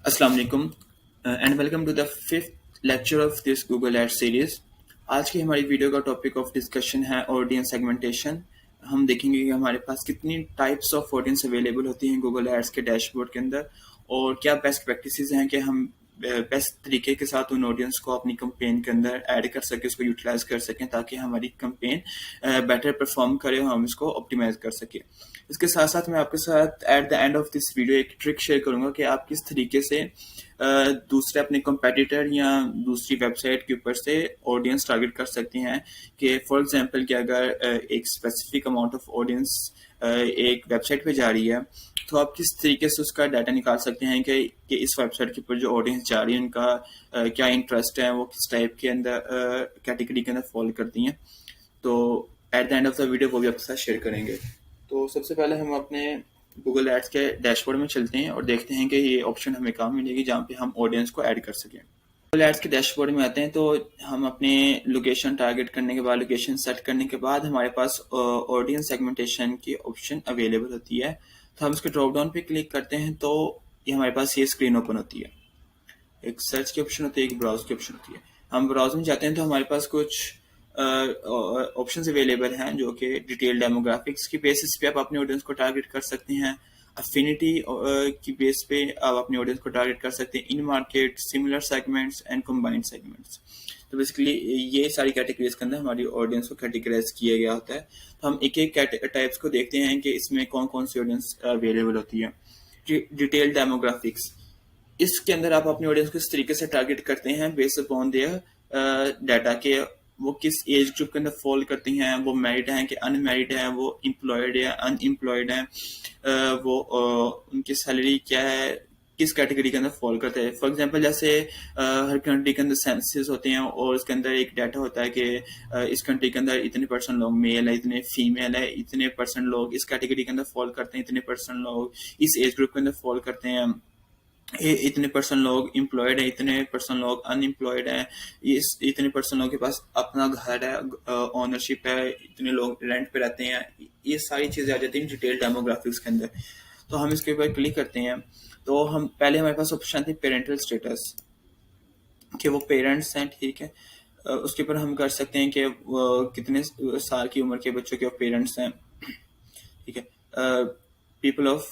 अस्सलाम वालेकुम and welcome to the fifth lecture of this Google ad series. आज की हमारी वीडियो का टॉपिक ऑफ डिस्कशन है ऑडियंस सेगमेंटेशन। हम देखेंगे कि हमारे पास कितनी टाइप्स ऑफ ऑडियंस अवेलेबल होती हैं गूगल एड्स के डैशबोर्ड के अंदर, और क्या बेस्ट प्रैक्टिसेस हैं कि हम बेस्ट तरीके के साथ उन ऑडियंस को अपनी कंपेन के अंदर ऐड कर सकें, उसको यूटिलाइज कर सकें ताकि हमारी कंपेन बेटर परफॉर्म करे और हम इसको ऑप्टिमाइज कर सकें। इसके साथ साथ मैं आपके साथ at the end of this video एक ट्रिक शेयर करूंगा कि आप किस तरीके से दूसरे अपने कंपेटिटर या दूसरी वेबसाइट के ऊपर से ऑडियंस टारगेट कर सकते हैं। कि फॉर एग्जांपल कि अगर एक स्पेसिफिक अमाउंट ऑफ ऑडियंस एक वेबसाइट पे जा रही है, तो आप किस तरीके से उसका डाटा निकाल सकते हैं कि इस वेबसाइट के ऊपर जो ऑडियंस जा रही है उनका क्या इंटरेस्ट है, वो किस टाइप के अंदर कैटेगरी के अंदर फॉलो करती हैं। तो at the end of the video वो भी आपके साथ शेयर करेंगे। तो सबसे पहले हम अपने गूगल एड्स के डैशबोर्ड में चलते हैं और देखते हैं कि ये ऑप्शन हमें कहाँ मिलेगी जहाँ पे हम ऑडियंस को ऐड कर सकें। गूगल एड्स के डैशबोर्ड में आते हैं तो हम अपने लोकेशन टारगेट करने के बाद, लोकेशन सेट करने के बाद हमारे पास ऑडियंस सेगमेंटेशन की ऑप्शन अवेलेबल होती है। तो हम इसके ड्रॉप डाउन पे क्लिक करते हैं तो ये हमारे पास ये स्क्रीन ओपन होती है। एक सर्च की ऑप्शन होती है, एक ब्राउज की ऑप्शन होती है। हम ब्राउज में जाते हैं तो हमारे पास कुछ ऑप्शंस अवेलेबल हैं जो कि डिटेल डेमोग्राफिक्स की बेसिस पे आप अपने ऑडियंस को टारगेट कर सकते हैं। अफिनिटी की बेस पे आप अपने ऑडियंस को टारगेट कर सकते हैं। इन market, similar segments and combined segments. तो बेसिकली ये सारी कैटेगरीज के अंदर हमारी ऑडियंस को कैटेगराइज किया गया होता है। तो हम एक एक टाइप्स को देखते हैं कि इसमें कौन कौन सी ऑडियंस अवेलेबल होती है। डिटेल डेमोग्राफिक्स, इसके अंदर आप अपनी ऑडियंस को इस तरीके से टारगेट करते हैं बेस्ड अपॉन देयर डाटा के वो किस एज ग्रुप के अंदर फॉल करती हैं, वो मैरिड हैं कि अनमैरिड हैं, वो एम्प्लॉयड या अनएम्प्लॉयड हैं, वो उनकी सैलरी क्या है, किस कैटेगरी के अंदर फॉल करते हैं। फॉर एग्जांपल जैसे हर कंट्री के अंदर सेंसस होते हैं और उसके अंदर एक डाटा होता है कि इस कंट्री के अंदर इतने परसेंट लोग मेल है, इतने फीमेल है, इतने परसेंट लोग इस कैटेगरी के अंदर फॉल करते हैं, इतने परसेंट लोग इस एज ग्रुप के अंदर फॉल करते हैं, इतने परसेंट लोग एम्प्लॉयड है, इतने परसेंट लोग अनएम्प्लॉयड है, इस इतने परसेंट लोगों के पास अपना घर है, ओनरशिप है, इतने लोग रेंट पे रहते हैं। ये सारी चीजें आ जाती हैं डिटेल डेमोग्राफिक्स के अंदर। तो हम इसके ऊपर क्लिक करते हैं तो हम पहले हमारे पास ऑप्शन थी पेरेंटल स्टेटस, कि वो पेरेंट्स हैं, ठीक है। उसके ऊपर हम कर सकते हैं कि कितने साल की उम्र के बच्चों के पेरेंट्स हैं, ठीक है। People of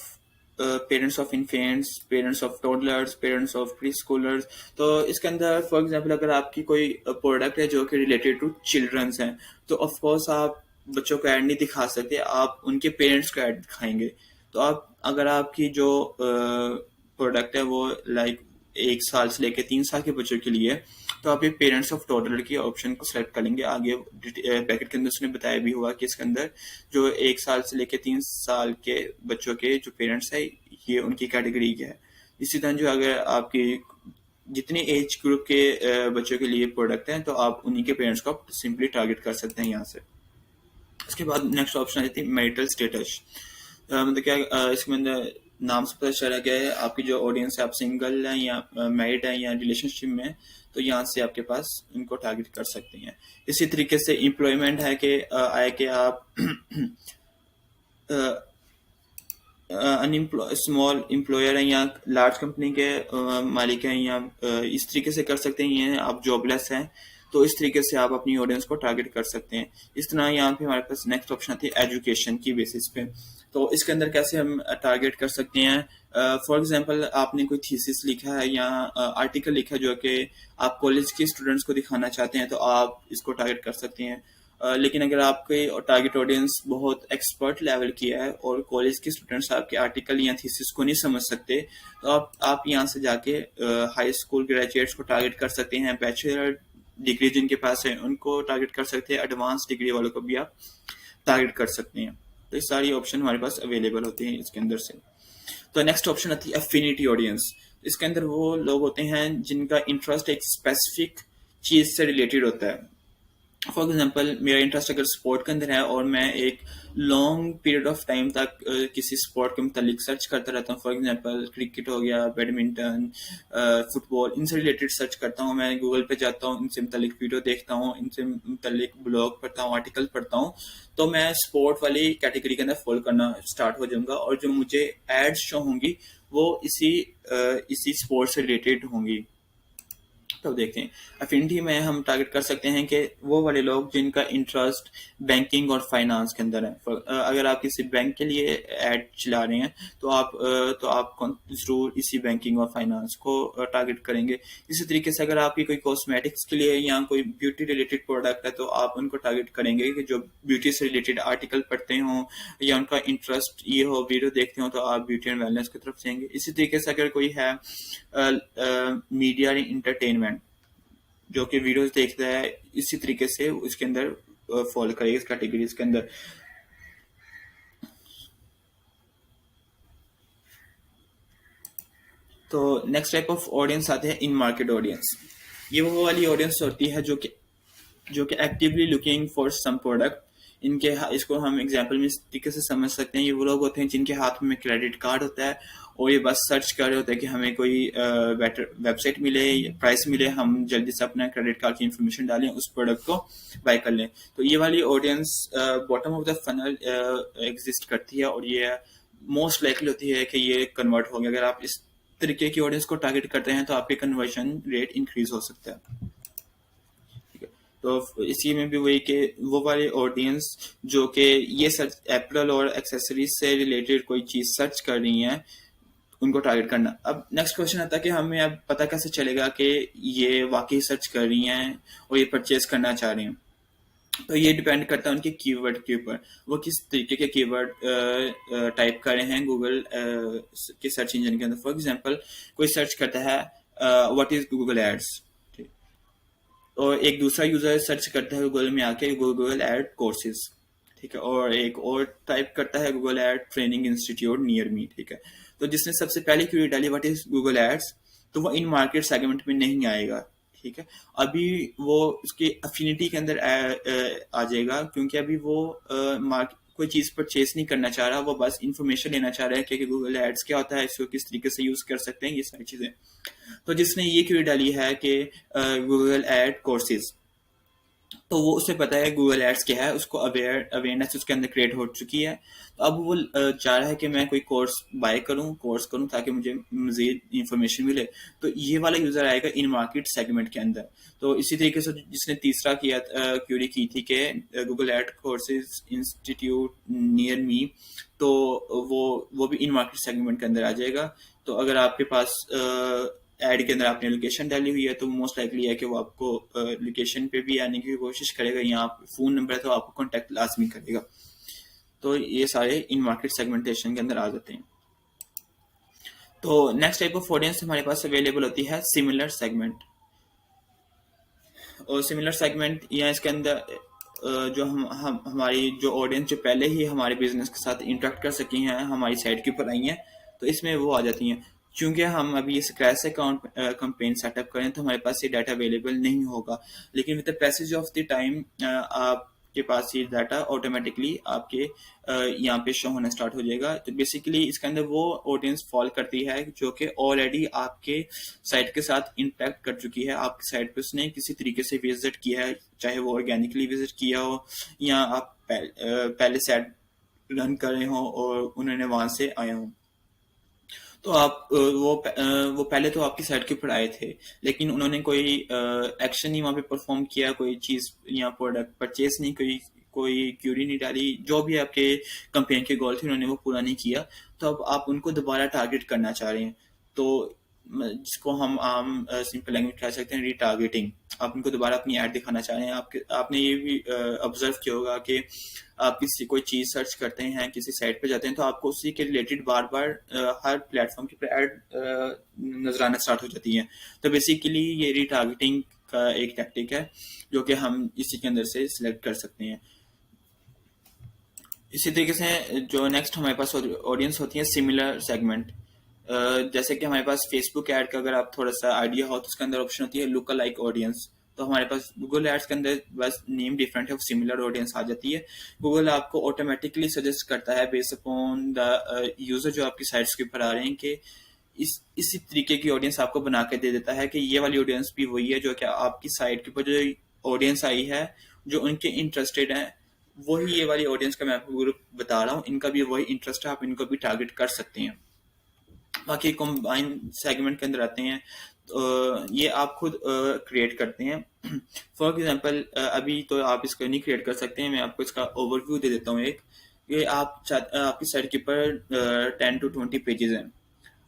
parents of infants, parents of toddlers, parents of pre schoolers. तो इसके अंदर फॉर एग्जांपल अगर आपकी कोई प्रोडक्ट है जो कि रिलेटेड टू चिल्ड्रंस हैं, तो ऑफ कोर्स आप बच्चों को ऐड नहीं दिखा सकते, आप उनके पेरेंट्स को ऐड दिखाएंगे। तो आप अगर आपकी जो प्रोडक्ट है वो लाइक 1 साल से लेकर 3 साल के बच्चों के लिए, तो आप ये पेरेंट्स ऑफ टोडलर की ऑप्शन को सेलेक्ट कर लेंगे। आगे पैकेट के अंदर उसने बताया भी हुआ कि इसके अंदर जो 1 साल से लेकर 3 साल के बच्चों के जो पेरेंट्स है ये उनकी कैटेगरी क्या है। इसी तरह जो अगर आपकी जितने एज ग्रुप के बच्चों के लिए प्रोडक्ट हैं तो आप उन्हीं के पेरेंट्स को सिंपली टारगेट कर सकते हैं यहाँ से। उसके बाद नेक्स्ट ऑप्शन आ जाती है मैरिटल स्टेटस। मतलब क्या इसके अंदर नाम से पता चला गया है आपकी जो ऑडियंस है, आप सिंगल हैं या मैरिड हैं या रिलेशनशिप में है, तो यहाँ से आपके पास इनको टारगेट कर सकते हैं। इसी तरीके से एम्प्लॉयमेंट है कि आए कि आप स्मॉल एम्प्लॉयर हैं या लार्ज कंपनी के मालिक हैं, या इस तरीके से कर सकते हैं। ये आप जॉबलेस हैं तो इस तरीके से आप अपनी ऑडियंस को टारगेट कर सकते हैं। इस तरह यहाँ पे हमारे पास नेक्स्ट ऑप्शन थी एजुकेशन की बेसिस पे। तो इसके अंदर कैसे हम टारगेट कर सकते हैं। फॉर एग्जांपल आपने कोई थीसिस लिखा है या आर्टिकल लिखा है जो कि आप कॉलेज के स्टूडेंट्स को दिखाना चाहते हैं, तो आप इसको टारगेट कर सकते हैं। लेकिन अगर आपके टारगेट ऑडियंस बहुत एक्सपर्ट लेवल की है और कॉलेज के स्टूडेंट्स आपके आर्टिकल या थीसिस को नहीं समझ सकते, तो आप यहाँ से जाके हाई स्कूल ग्रेजुएट्स को टारगेट कर सकते हैं। बैचलर डिग्री जिनके पास है उनको टारगेट कर सकते हैं, एडवांस डिग्री वालों को भी आप टारगेट कर सकते हैं। तो ये सारी ऑप्शन हमारे पास अवेलेबल होते हैं इसके अंदर से। तो नेक्स्ट ऑप्शन आती है अफिनिटी ऑडियंस। इसके अंदर वो लोग होते हैं जिनका इंटरेस्ट एक स्पेसिफिक चीज से रिलेटेड होता है। फॉर एग्जाम्पल मेरा इंटरेस्ट अगर स्पोर्ट के अंदर है और मैं एक लॉन्ग पीरियड ऑफ टाइम तक किसी स्पोर्ट के मुतालिक सर्च करता रहता हूँ, फॉर एग्जाम्पल क्रिकेट हो गया, बैडमिंटन, फुटबॉल, इनसे रिलेटेड सर्च करता हूँ। मैं गूगल पे जाता हूँ, इनसे मुतालिक वीडियो देखता हूँ, इनसे मुतालिक ब्लॉग पढ़ता हूँ, आर्टिकल पढ़ता हूँ, तो मैं स्पोर्ट वाली कैटेगरी के अंदर फॉलो करना स्टार्ट हो जाऊंगा और जो मुझे एड्स शो होंगी वो इसी स्पोर्ट से रिलेटेड होंगी। तो देखते हैं अफिनिटी में हम टारगेट कर सकते हैं कि वो वाले लोग जिनका इंटरेस्ट बैंकिंग और फाइनेंस के अंदर है। अगर आप किसी बैंक के लिए ऐड चला रहे हैं तो आप जरूर इसी बैंकिंग और फाइनेंस को टारगेट करेंगे। इसी तरीके से अगर आपकी कोई कॉस्मेटिक्स के लिए या कोई ब्यूटी रिलेटेड प्रोडक्ट है तो आप उनको टारगेट करेंगे कि जो ब्यूटी से रिलेटेड आर्टिकल पढ़ते हों या उनका इंटरेस्ट ये हो, वीडियो देखते हो, तो आप ब्यूटी एंड वेलनेस की तरफ जाएंगे। इसी तरीके से अगर कोई है मीडिया इंटरटेनमेंट जो कि वीडियोस देखता है, इसी तरीके से उसके अंदर फॉलो करेगा इस कैटेगरीज के अंदर। तो नेक्स्ट टाइप ऑफ ऑडियंस आते हैं इन मार्केट ऑडियंस। ये वो वाली ऑडियंस होती है जो कि actively looking for some product. इसको हम एग्जांपल में इस तरीके से समझ सकते हैं। ये वो लोग होते हैं जिनके हाथ में क्रेडिट कार्ड होता है और ये बस सर्च कर रहे होते हैं कि हमें कोई बेटर वेबसाइट मिले, प्राइस मिले, हम जल्दी से अपना क्रेडिट कार्ड की इंफॉर्मेशन डालें, उस प्रोडक्ट को बाय कर लें। तो ये वाली audience bottom of the funnel exist करती है और ये मोस्ट लाइकली होती है कि ये कन्वर्ट होंगे। अगर आप इस तरीके की ऑडियंस को टारगेट करते हैं तो आपके कन्वर्जन रेट इंक्रीज हो सकता है। तो इसी में भी वही कि वो वाले ऑडियंस जो कि ये सर्च एप्पल और एक्सेसरीज से रिलेटेड कोई चीज़ सर्च कर रही हैं, उनको टारगेट करना। अब नेक्स्ट क्वेश्चन आता है कि हमें अब पता कैसे चलेगा कि ये वाकई सर्च कर रही हैं और ये परचेज करना चाह रही हैं। तो ये डिपेंड करता है उनके कीवर्ड के ऊपर, वो किस तरीके के कीवर्ड टाइप कर रहे हैं गूगल के सर्च इंजन के अंदर। फॉर एग्जांपल कोई सर्च करता है व्हाट इज गूगल एड्स, और एक दूसरा यूजर सर्च करता है गूगल में आके गूगल एड कोर्सेज, ठीक है, और एक और टाइप करता है Google ad training institute near me, ठीक है। तो जिसने सबसे पहले क्वेरी डाली व्हाट इज गूगल एड्स, तो वो इन मार्केट सेगमेंट में नहीं आएगा, ठीक है। अभी वो उसकी अफिनिटी के अंदर आ जाएगा, क्योंकि अभी वो कोई चीज परचेस नहीं करना चाह रहा, वो बस इंफॉर्मेशन लेना चाह रहा है कि गूगल एड्स क्या होता है, इसको किस तरीके से यूज कर सकते हैं, ये सारी चीजें। तो जिसने ये क्वेरी डाली है कि गूगल एड कोर्सेज, तो वो उसे पता है गूगल एड्स क्या है, उसको अवेयरनेस उसके अंदर क्रिएट हो चुकी है। तो अब वो चाह रहा है कि मैं कोई कोर्स करूं ताकि मुझे मजीद इंफॉर्मेशन मिले। तो ये वाला यूजर आएगा इन मार्केट सेगमेंट के अंदर। तो इसी तरीके से जिसने तीसरा किया क्यूरी की थी कि Google ad courses institute near me, तो वो भी इन मार्केट सेगमेंट के अंदर आ जाएगा। तो अगर आपके पास एड के अंदर आपने लोकेशन डाली हुई है तो मोस्ट लाइकली है कि वो आपको लोकेशन पे भी आने की कोशिश करेगा, या आप फोन नंबर है तो आपको कांटेक्ट लाजमी करेगा। तो ये सारे इन मार्केट सेगमेंटेशन के अंदर आ जाते हैं। तो नेक्स्ट टाइप ऑफ ऑडियंस हमारे पास अवेलेबल होती है सिमिलर सेगमेंट। और सिमिलर सेगमेंट या इसके अंदर जो हम हमारी जो ऑडियंस जो पहले ही हमारे बिजनेस के साथ इंटरेक्ट कर सकी हैं, हमारी साइट के ऊपर आई हैं, तो इसमें वो आ जाती हैं। क्योंकि हम अभी स्क्रैच से कैंपेन सेटअप करें तो हमारे पास ये डाटा अवेलेबल नहीं होगा, लेकिन with the passage of the time आपके पास ये डाटा ऑटोमेटिकली आपके यहाँ पे शो होना स्टार्ट हो जाएगा। तो बेसिकली इसके अंदर वो ऑडियंस फॉल करती है जो कि ऑलरेडी आपके साइट के साथ इंटरेक्ट कर चुकी है, आपकी साइट पे उसने किसी तरीके से विजिट किया है, चाहे वो ऑर्गेनिकली विजिट किया हो या आप पहले से रन कर रहे हो और उन्होंने वहां से आए हों। तो आप वो पहले तो आपकी साइट के ऊपर आए थे, लेकिन उन्होंने कोई एक्शन नहीं वहाँ पे परफॉर्म किया, कोई चीज़ या प्रोडक्ट परचेस नहीं, कोई क्यूरी नहीं डाली, जो भी आपके कंपेन के गोल थे उन्होंने वो पूरा नहीं किया। तो अब आप उनको दोबारा टारगेट करना चाह रहे हैं, तो जिसको हम आम सिंपल लैंग्वेज कह सकते हैं रीटारगेटिंग। आप उनको दोबारा अपनी ऐड दिखाना चाह रहे हैं। आपने ये भी ऑब्जर्व किया होगा कि आप किसी कोई चीज़ सर्च करते हैं, किसी साइट पे जाते हैं, तो आपको उसी के रिलेटेड बार बार हर प्लेटफॉर्म के ऊपर ऐड नजर आना स्टार्ट हो जाती है। तो बेसिकली ये रीटारगेटिंग का एक टैक्टिक है जो कि हम इसी के अंदर से सिलेक्ट कर सकते हैं। इसी तरीके से जो नेक्स्ट हमारे पास ऑडियंस होती है सिमिलर सेगमेंट। जैसे कि हमारे पास फेसबुक ऐड का अगर आप थोड़ा सा आइडिया हो तो उसके अंदर ऑप्शन होती है लुक अलाइक ऑडियंस। तो हमारे पास गूगल एड्स के अंदर बस नेम डिफरेंट है, सिमिलर ऑडियंस आ जाती है। गूगल आपको ऑटोमेटिकली सजेस्ट करता है बेस्ड अपॉन द यूजर जो आपकी साइट्स के ऊपर आ रहे हैं कि इसी तरीके की ऑडियंस आपको बना के दे देता है कि ये वाली ऑडियंस भी वही है जो कि आपकी साइट के ऊपर जो ऑडियंस आई है, जो उनके इंटरेस्टेड है, वही ये वाली ऑडियंस का मैं आपको ग्रुप बता रहा हूँ, इनका भी वही इंटरेस्ट है, आप इनको भी टारगेट कर सकते हैं। बाकी कंबाइन सेगमेंट के अंदर आते हैं तो ये आप खुद क्रिएट करते हैं। फॉर एग्जांपल अभी तो आप इसको नहीं क्रिएट कर सकते हैं, मैं आपको इसका ओवरव्यू दे देता हूँ एक। ये आपकी साइट के ऊपर 10 to 20 पेजेस हैं।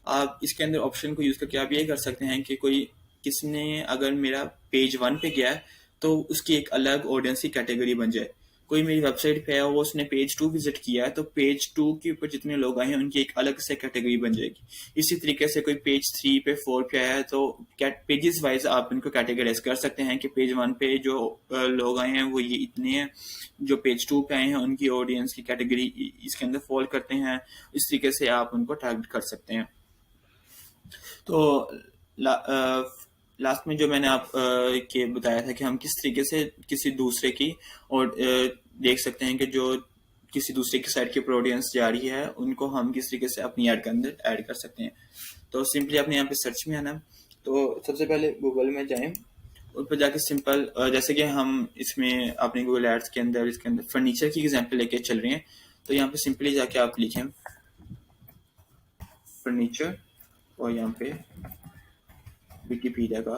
आप इसके अंदर ऑप्शन को यूज करके आप ये कर सकते हैं कि कोई किसने अगर मेरा पेज 1 पे गया है तो उसकी एक अलग ऑडियंस की कैटेगरी बन जाए। कोई मेरी वेबसाइट पे है वो उसने पेज 2 विजिट किया है तो पेज 2 के ऊपर जितने लोग आए हैं उनकी एक अलग से कैटेगरी बन जाएगी। इसी तरीके से कोई पेज 3 पे 4 पे आया है तो पेजेस वाइज आप इनको कैटेगराइज कर सकते हैं कि पेज 1 पे जो लोग आए हैं वो ये इतने हैं, जो पेज 2 पे आए हैं उनकी ऑडियंस की कैटेगरी इसके अंदर फॉल करते हैं। इस तरीके से आप उनको टारगेट कर सकते हैं। तो लास्ट में जो मैंने आप के बताया था कि हम किस तरीके से किसी दूसरे की और देख सकते हैं कि जो किसी दूसरे की साइट के ऊपर ऑडियंस जा रही है उनको हम किस तरीके से अपनी ऐड के अंदर ऐड कर सकते हैं। तो सिंपली आपने यहाँ पे सर्च में आना। तो सबसे पहले गूगल में जाएं, उस पर जाके सिंपल जैसे कि हम इसमें अपने गूगल एड्स के अंदर इसके अंदर फर्नीचर की एग्जांपल लेके चल रहे हैं। तो यहाँ पे सिंपली जाके आप लिखें फर्नीचर और यहाँ पे विकीपीडिया का।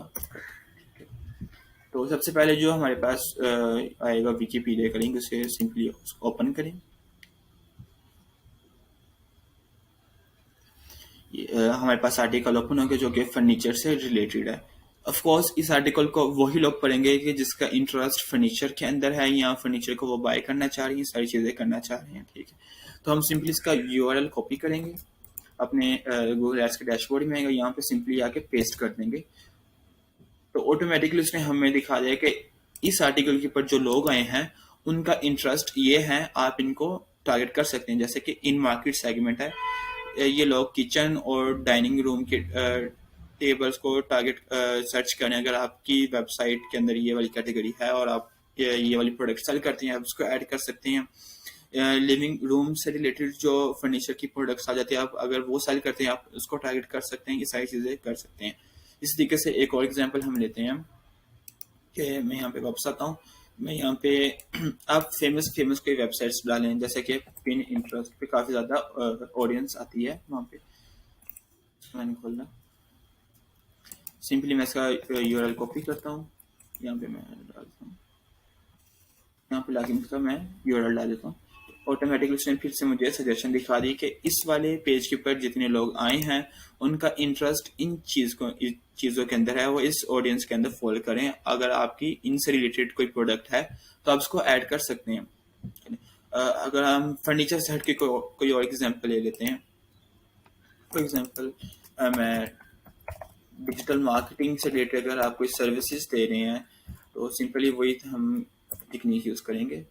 तो सबसे पहले जो हमारे पास आएगा विकीपीडिया का लिंक, उसे सिंपली ओपन करें। हमारे पास आर्टिकल ओपन होगा जो कि फर्नीचर से रिलेटेड है। ऑफ कोर्स इस आर्टिकल को वही लोग पढ़ेंगे कि जिसका इंटरेस्ट फर्नीचर के अंदर है या फर्नीचर को वो बाय करना चाह रही हैं, सारी चीज़ें करना चाह रहे हैं। ठीक है, तो हम सिंपली इसका यूआरएल कॉपी करेंगे, अपने गूगल एड्स के डैशबोर्ड में आएगा, यहाँ पे सिंपली आके पेस्ट कर देंगे। तो ऑटोमेटिकली उसने हमें दिखा दिया कि इस आर्टिकल के ऊपर जो लोग आए हैं उनका इंटरेस्ट ये है, आप इनको टारगेट कर सकते हैं। जैसे कि इन मार्केट सेगमेंट है, ये लोग किचन और डाइनिंग रूम के टेबल्स को टारगेट सर्च करें। अगर आपकी वेबसाइट के अंदर ये वाली कैटेगरी है और आप ये वाली प्रोडक्ट सेल करते हैं, आप उसको ऐड कर सकते हैं। लिविंग रूम से रिलेटेड जो फर्नीचर की प्रोडक्ट्स आ जाती है, आप अगर वो सेल करते हैं आप उसको टारगेट कर सकते हैं। ये सारी चीज़ें कर सकते हैं। इस तरीके से एक और एग्जांपल हम लेते हैं कि मैं यहाँ पे वापस आता हूँ। मैं यहाँ पे आप फेमस कोई वेबसाइट्स डालें, जैसे कि पिन इंटरेस्ट पे काफ़ी ज़्यादा ऑडियंस आती है वहाँ पे। मैंने खोलना, सिंपली मैं इसका यूआरएल कॉपी करता हूँ, यहाँ पे मैं डालता हूँ, यहाँ पे लाके इसका मैं यूआरएल डाल देता हूँ। ऑटोमेटिकली उसने फिर से मुझे सजेशन दिखा दी कि इस वाले पेज के ऊपर जितने लोग आए हैं उनका इंटरेस्ट इन चीज़ों के अंदर है, वो इस ऑडियंस के अंदर फॉलो करें। अगर आपकी इनसे रिलेटेड कोई प्रोडक्ट है तो आप उसको ऐड कर सकते हैं। अगर हम फर्नीचर से हट के कोई और एग्जांपल ले लेते हैं। फॉर एग्जांपल मैं डिजिटल मार्केटिंग से रिलेटेड अगर आप कोई सर्विसेज दे रहे हैं तो सिंपली वही हम टेक्निक यूज़ करेंगे।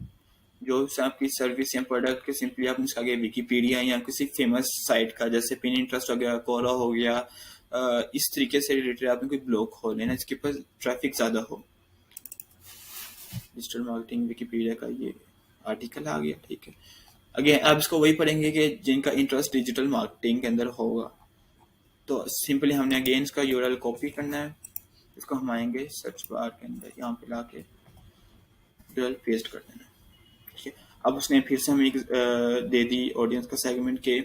जो आपकी सर्विस या प्रोडक्ट के सिंपली आप उसका आगे विकीपीडिया या किसी फेमस साइट का, जैसे पिन इंटरेस्ट हो गया, कोरा हो गया, इस तरीके से रिलेटेड आपने कोई ब्लॉग खोल लेना इसके ऊपर ट्रैफिक ज़्यादा हो। डिजिटल मार्केटिंग विकीपीडिया का ये आर्टिकल आ गया। ठीक है, अगेन आप इसको वही पढ़ेंगे कि जिनका इंटरेस्ट डिजिटल मार्केटिंग के अंदर होगा। तो सिंपली हमने अगेन इसका यूआरएल कॉपी करना है, इसको हम आएंगे सर्च बार के अंदर, यहाँ पे ला के यूआरएल पेस्ट कर देना। ठीक है, अब उसने फिर से हमें दे दी ऑडियंस का सेगमेंट के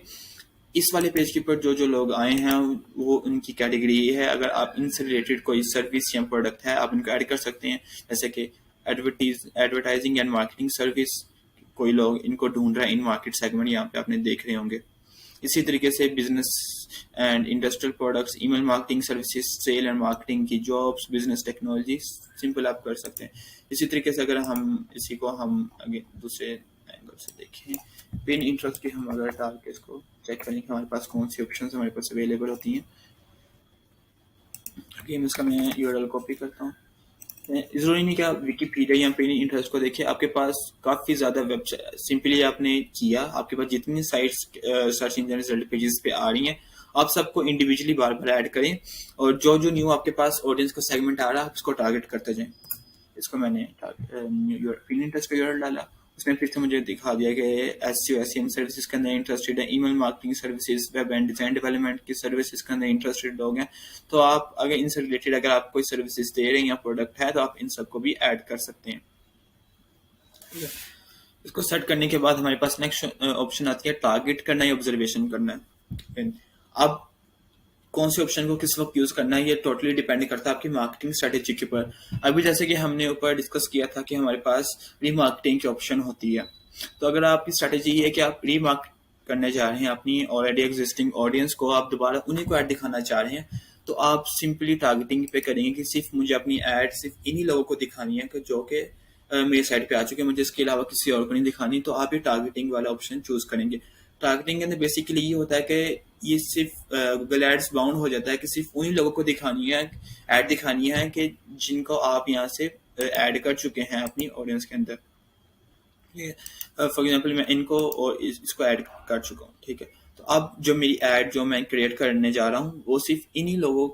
इस वाले पेज के ऊपर जो लोग आए हैं वो उनकी कैटेगरी ये है। अगर आप इनसे रिलेटेड कोई सर्विस या प्रोडक्ट है आप इनको ऐड कर सकते हैं, जैसे कि एडवर्टाइजिंग एंड मार्केटिंग सर्विस, कोई लोग इनको ढूंढ रहा है इन मार्केट सेगमेंट, यहाँ पे आपने देख रहे होंगे। इसी तरीके से business and industrial products, email marketing services, sale and marketing की जॉब्स, बिजनेस टेक्नोलॉजी, सिंपल आप कर सकते हैं। इसी तरीके से अगर हम इसी को हम आगे दूसरे एंगल से देखें, पिन इंटरेस्ट की हम अगर डाल के इसको चेक करें कि हमारे पास कौन सी ऑप्शन हमारे पास अवेलेबल होती हैं। अगेन इसका मैं यूआरएल कॉपी करता हूँ। जरूरी नहीं कि आप विकीपीडिया या पिन इंटरेस्ट को देखिए, आपके पास काफ़ी ज़्यादा वेबसाइट सिंपली आपने किया, आपके पास जितनी sites search engine result pages पे आ रही हैं आप सबको इंडिविजुअली बार बार ऐड करें और जो न्यू आपके पास ऑडियंस का सेगमेंट आ रहा है आप उसको टारगेट करते जाएं। इसको मैंने पिन इंटरेस्ट का यूआरएल डाला, उसने फिर से मुझे दिखा दिया कि एसईओ एसईएम सर्विसेज के अंदर इंटरेस्टेड है, email marketing services, web and design development की सर्विसेज के अंदर इंटरेस्टेड लोग हैं। तो आप अगर इनसे रिलेटेड अगर आप कोई सर्विसेज दे रहे हैं या प्रोडक्ट है तो आप इन सबको भी ऐड कर सकते हैं। इसको सेट करने के बाद हमारे पास नेक्स्ट ऑप्शन आती है टारगेट करना या ऑब्जर्वेशन करना है। अब कौन से ऑप्शन को किस वक्त यूज करना है, ये टोटली डिपेंड करता है आपकी मार्केटिंग स्ट्रेटेजी के ऊपर। अभी जैसे कि हमने ऊपर डिस्कस किया था कि हमारे पास रीमार्केटिंग की ऑप्शन होती है। तो अगर आपकी स्ट्रेटेजी ये है कि आप रीमार्केट करने जा रहे हैं अपनी ऑलरेडी एग्जिस्टिंग ऑडियंस को, आप दोबारा उन्हीं को ऐड दिखाना चाह रहे हैं, तो आप सिंपली टारगेटिंग पे करेंगे कि सिर्फ मुझे अपनी ऐड सिर्फ इन्हीं लोगों को दिखानी है कि जो कि मेरे साइड पे आ चुके हैं, मुझे इसके अलावा किसी और को नहीं दिखानी। तो आप ये टारगेटिंग वाला ऑप्शन चूज करेंगे। टारगेटिंग के अंदर बेसिकली ये होता है कि ये सिर्फ गूगल एड्स बाउंड हो जाता है कि सिर्फ उन्हीं लोगों को दिखानी है, ऐड दिखानी है कि जिनको आप यहाँ से ऐड कर चुके हैं अपनी ऑडियंस के अंदर। फॉर एग्जाम्पल मैं इनको और इसको ऐड कर चुका हूँ, ठीक है। तो अब जो मेरी ऐड जो मैं क्रिएट करने जा रहा हूँ वो सिर्फ इन्हीं लोगों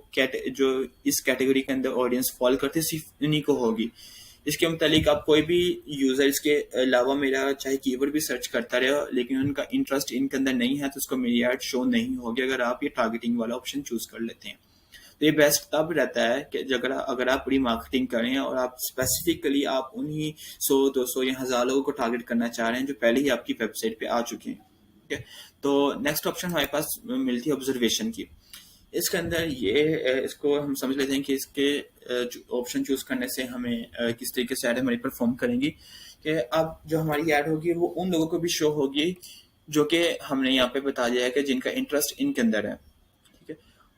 जो इस कैटेगरी के अंदर ऑडियंस फॉलो करते सिर्फ इन्हीं को होगी। इसके मुतालिक आप कोई भी यूजर इसके अलावा मेरा चाहे कीवर्ड भी सर्च करता रहे लेकिन उनका इंटरेस्ट इनके अंदर नहीं है तो उसको मेरी ऐड शो नहीं होगी अगर आप ये टारगेटिंग वाला ऑप्शन चूज कर लेते हैं। तो ये बेस्ट तब रहता है कि अगर आप पूरी मार्केटिंग करें और आप स्पेसिफिकली आप उन्हीं 100-200 या 1000 लोगों को टारगेट करना चाह रहे हैं जो पहले ही आपकी वेबसाइट पे आ चुके हैं, ठीक है। तो नेक्स्ट ऑप्शन हमारे पास मिलती है ऑब्जर्वेशन की। इसके अंदर ये इसको हम समझ लेते हैं कि इसके ऑप्शन चूज करने से हमें किस तरीके से ऐड हमारी परफॉर्म करेंगी कि अब जो हमारी ऐड होगी वो उन लोगों को भी शो होगी जो कि हमने यहाँ पे बता दिया है कि जिनका इंटरेस्ट इनके अंदर है,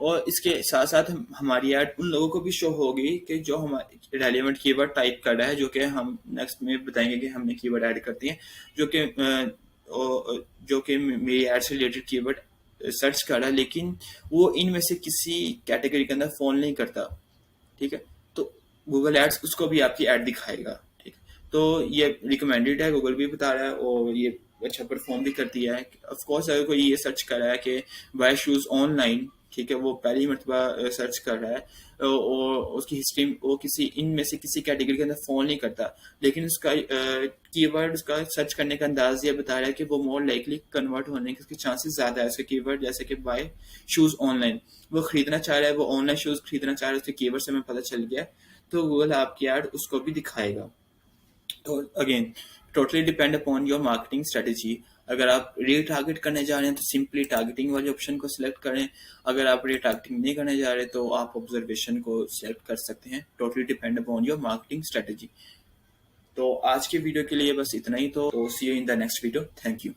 और इसके साथ साथ हमारी ऐड उन लोगों को भी शो होगी कि जो हमारे रेलिवेंट कीवर्ड टाइप कर रहा है, जो कि हम नेक्स्ट में बताएंगे कि हमने कीवर्ड ऐड करती हैं, जो कि मेरी ऐड से रिलेटेड कीवर्ड सर्च कर रहा है लेकिन वो इनमें से किसी कैटेगरी के अंदर फॉल नहीं करता, ठीक है। तो गूगल एड्स उसको भी आपकी ऐड दिखाएगा, ठीक है। तो ये रिकमेंडेड है, गूगल भी बता रहा है और ये अच्छा परफॉर्म भी करती है। ऑफ कोर्स अगर कोई ये सर्च कर रहा है कि बाय शूज ऑनलाइन, ठीक है, वो पहली मरतबा सर्च कर रहा है और उसकी हिस्ट्री वो किसी इनमें से किसी कैटेगरी के अंदर फॉल नहीं करता, लेकिन उसका कीवर्ड उसका सर्च करने का अंदाज ये बता रहा है कि वो मोर लाइकली कन्वर्ट होने के उसके चांसेस ज्यादा है। उसके कीवर्ड जैसे कि बाय शूज ऑनलाइन, वो खरीदना चाह रहा है, वो ऑनलाइन शूज खरीदना चाह रहा है, उसके कीवर्ड से हमें पता चल गया, तो गूगल आपकी ऐड उसको भी दिखाएगा। तो again totally depend upon your marketing strategy. अगर आप रीटारगेट करने जा रहे हैं तो सिंपली टारगेटिंग वाले ऑप्शन को सिलेक्ट करें। अगर आप रीटारगेटिंग नहीं करने जा रहे तो आप ऑब्जर्वेशन को सिलेक्ट कर सकते हैं। Totally depend upon your marketing strategy. तो आज के वीडियो के लिए बस इतना ही। तो see you in the next video. Thank you.